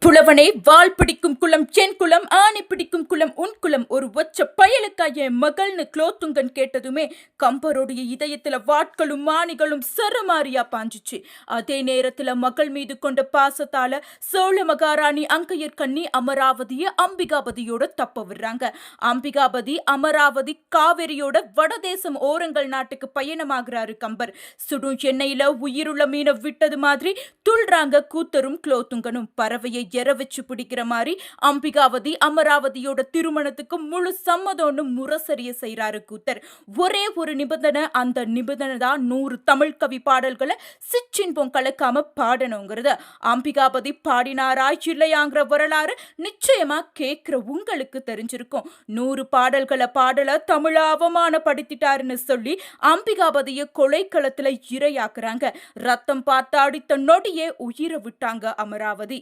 புலவனே வால் பிடிக்கும் குலம் என் குலம் ஆணி பிடிக்கும் குலம் உன் குலம் ஒரு ஒச்ச பயலுக்கா என் மகள்னு குலோத்துங்கன் கேட்டதுமே கம்பருடைய இதயத்துல வாட்களும் மாணிகளும் சரமாரியா பாஞ்சிச்சு. அதே நேரத்துல மகள் மீது கொண்ட பாசத்தால சோழ மகாராணி அங்கையர் கண்ணி அமராவதிய அம்பிகாபதியோட தப்ப விடுறாங்க. அம்பிகாபதி அமராவதி காவிரியோட வடதேசம் ஓரங்கள் நாட்டுக்கு பயணமாகிறாரு கம்பர். சுடும் எண்ணெயில உயிருள்ள மீனை விட்டது மாதிரி துள்றாங்க கூத்தரும் குலோத்துங்கனும். பறவையை எற வச்சு பிடிக்கிற மாதிரி அம்பிகாவதி அமராவதியோட திருமணத்துக்கு முழு சம்மதம்னு முரசரிய செய்யறாரு கூத்தர். ஒரே ஒரு நிபந்தனை, அந்த நிபந்தனை தான் 100 தமிழ் கவி பாடல்களை சிற்றின்பம் கலக்காம பாடணுங்கிறது. அம்பிகாபதி பாடினாரா இல்லையாங்கிற வரலாறு நிச்சயமா கேட்கிற உங்களுக்கு தெரிஞ்சிருக்கும். 100 பாடல்களை பாடல தமிழ அவமானப்படுத்திட்டாருன்னு சொல்லி அம்பிகாபதிய கொலைக்களத்துல இரையாக்குறாங்க. ரத்தம் பார்த்து அடித்த நொடியே உயிரை விட்டாங்க அமராவதி.